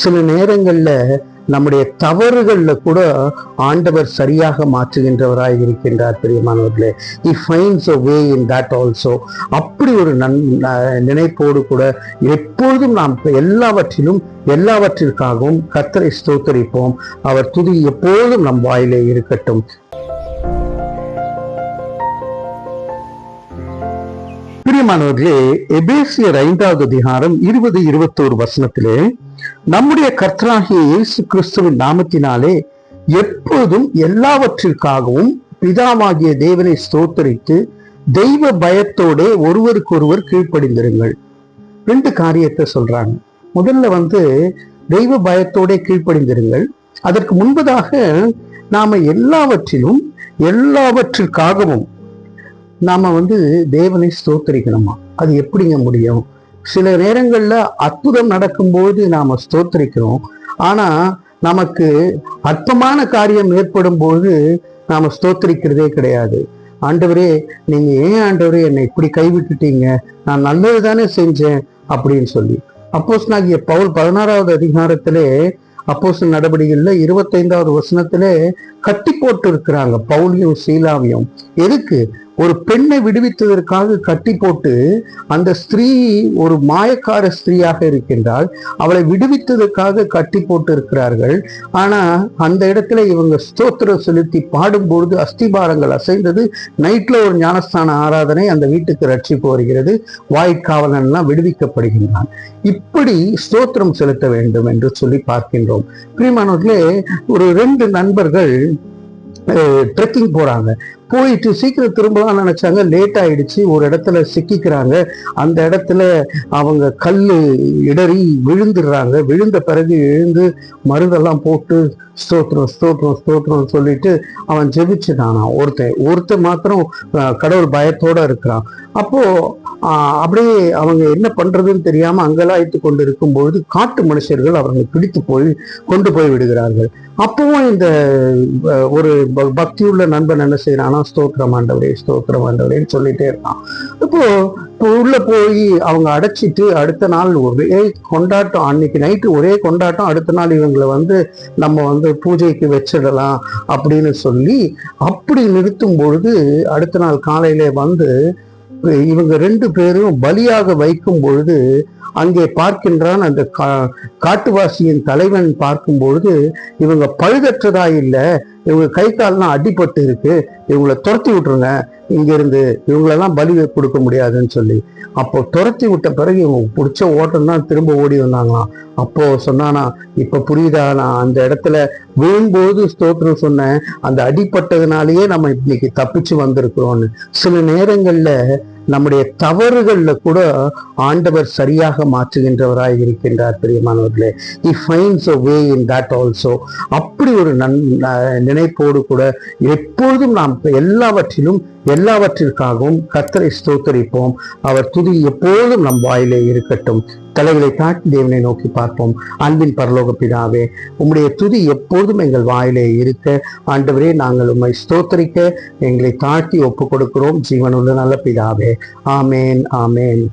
சில நேரங்கள்ல நம்முடைய தவறுகள்ல கூட ஆண்டவர் சரியாக மாற்றுகின்றவராய் இருக்கின்றார். பிரியமானவர்களே, he finds a way in that also. அப்படி ஒரு நினைப்போடு கூட எப்பொழுதும் நாம் எல்லாவற்றிற்காகவும் கர்த்தரை ஸ்தோத்தரிப்போம். அவர் துதி எப்பொழுதும் நம் வாயிலே இருக்கட்டும். பிரியமானவர்களே, எபேசியர் 5வது அதிகாரம் 20-21 வசனத்திலே, நம்முடைய கர்த்தராகிய இயேசு கிறிஸ்துவின் நாமத்தினாலே எப்போதும் எல்லாவற்றிற்காகவும் பிதாவாகிய தேவனை ஸ்தோத்தரித்து தெய்வ பயத்தோட ஒருவருக்கொருவர் கீழ்ப்படிந்திருங்கள். 2 காரியத்தை சொல்றாங்க. முதல்ல தெய்வ பயத்தோட கீழ்ப்படிந்திருங்கள். அதற்கு முன்பதாக நாம எல்லாவற்றிற்காகவும் நாம தேவனை ஸ்தோத்தரிக்கணுமா? அது எப்படிங்க முடியும்? சில நேரங்கள்ல அற்புதம் நடக்கும்போது நாம ஸ்தோத்தரிக்கிறோம். ஆனா நமக்கு அற்பமான காரியம் ஏற்படும் போது நாம ஸ்தோத்தரிக்கிறதே கிடையாது. ஆண்டவரே, நீங்க ஏன் ஆண்டவரே என்னை இப்படி கைவிட்டுட்டீங்க? நான் நல்லது தானே செஞ்சேன் அப்படின்னு சொல்லி அப்போஸ்தலனாகிய பவுல் 16வது அதிகாரத்திலே அப்போஸ்தலர் நடபடிகள்ல 25வது வசனத்திலே கட்டி போட்டு இருக்கிறாங்க பவுலையும் சீலாவையும். எதுக்கு? ஒரு பெண்ணை விடுவித்ததற்காக கட்டி போட்டு, அந்த ஸ்திரீ ஒரு மாயக்கார ஸ்திரீயாக இருக்கின்றாள். அவளை விடுவித்ததற்காக கட்டி போட்டு இருக்கிறார்கள். ஆனா அந்த இடத்துல இவங்க ஸ்தோத்திரம் செலுத்தி பாடும்பொழுது அஸ்திபாரங்கள் அசைந்தது. நைட்ல ஒரு ஞானஸ்தான ஆராதனை, அந்த வீட்டுக்கு ரட்சிப்பு வருகிறது. வாய்க்காவலன் எல்லாம் விடுவிக்கப்படுகின்றான். இப்படி ஸ்தோத்திரம் செலுத்த வேண்டும் என்று சொல்லி பார்க்கின்றோம். பிரியமானவர்களே, ஒரு 2 நண்பர்கள் ட்ரெக்கிங் போறாங்க. போயிட்டு சீக்கிரம் திரும்பலாம் நினைச்சாங்க. லேட் ஆயிடுச்சு. ஒரு இடத்துல சிக்கிக்கிறாங்க. அந்த இடத்துல அவங்க கல்லு இடறி விழுந்துடுறாங்க. விழுந்த பிறகு எழுந்து மருந்தெல்லாம் போட்டு ஸ்தோத்திரம் ஸ்தோத்திரம் ஸ்தோத்திரம் சொல்லிட்டு அவன் ஜெபிச்சுட்டானா. ஒருத்தன் மாத்திரம் கடவுள் பயத்தோட இருக்கிறான். அப்போ அப்படியே அவங்க என்ன பண்றதுன்னு தெரியாம அங்கலாய்த்து கொண்டு இருக்கும்பொழுது காட்டு மனுஷர்கள் அவர்களை பிடித்து கொண்டு போய் விடுகிறார்கள். அப்பவும் இந்த ஒரு பக்தியுள்ள நண்பன் என்ன செய்யறானா, ஸ்தோத்திரம் ஆண்டவரே ஸ்தோத்திரம் ஆண்டவரேன்னு சொல்லிட்டே இருக்கான். இப்போ உள்ள போய் அவங்க அடைச்சிட்டு அடுத்த நாள் ஒரே கொண்டாட்டம். அன்னைக்கு நைட்டு ஒரே கொண்டாட்டம். அடுத்த நாள் இவங்களை நம்ம பூஜைக்கு வச்சிடலாம் அப்படின்னு சொல்லி அப்படி நிறுத்தும் பொழுது அடுத்த நாள் காலையில இவங்க 2 பேரும் பலியாக வைக்கும் பொழுது அங்கே பார்க்கின்றான். அந்த காட்டுவாசியின் தலைவன் பார்க்கும் பொழுது இவங்க பழுதற்றதா இல்லை, இவங்க கை கால்லாம் அடிபட்டு இருக்கு, இவங்களை துரத்தி விட்டுருங்க இங்க இருந்து, இவங்களெல்லாம் பலி கொடுக்க முடியாதுன்னு சொல்லி. அப்போ துரத்தி விட்ட பிறகு இவங்க பிடிச்ச ஓட்டம் தான் திரும்ப ஓடி வந்தாங்களாம். அப்போ சொன்னானா, இப்ப புரியுதா, நான் அந்த இடத்துல விழும்போது ஸ்தோத்திரம் சொன்னேன், அந்த அடிப்பட்டதுனாலேயே நம்ம இன்னைக்கு தப்பிச்சு வந்திருக்கிறோம்னு. சில நேரங்கள்ல நம்முடைய தவறுகள்ல கூட ஆண்டவர் சரியாக மாற்றுகின்றவராய் இருக்கின்றார். பிரியமானவர்களே, he finds a way in that also. அப்படி ஒரு நினைப்போடு கூட எப்பொழுதும் நாம் எல்லாவற்றிற்காகவும் கர்த்தரை ஸ்தோத்தரிப்போம். அவர் துதி எப்பொழுதும் நம் வாயிலே இருக்கட்டும். தலைகளை தாட்டி தேவனை நோக்கி பார்ப்போம். அன்பின் பரலோக பிதாவே, உம்முடைய துதி எப்பொழுதும் எங்கள் வாயிலே இருக்க, ஆண்டவரே நாங்கள் உம்மை ஸ்தோத்தரிக்க எங்களை தாட்டி ஒப்பு கொடுக்கிறோம். ஜீவனுள்ள நல்ல பிதாவே, ஆமேன் ஆமேன்.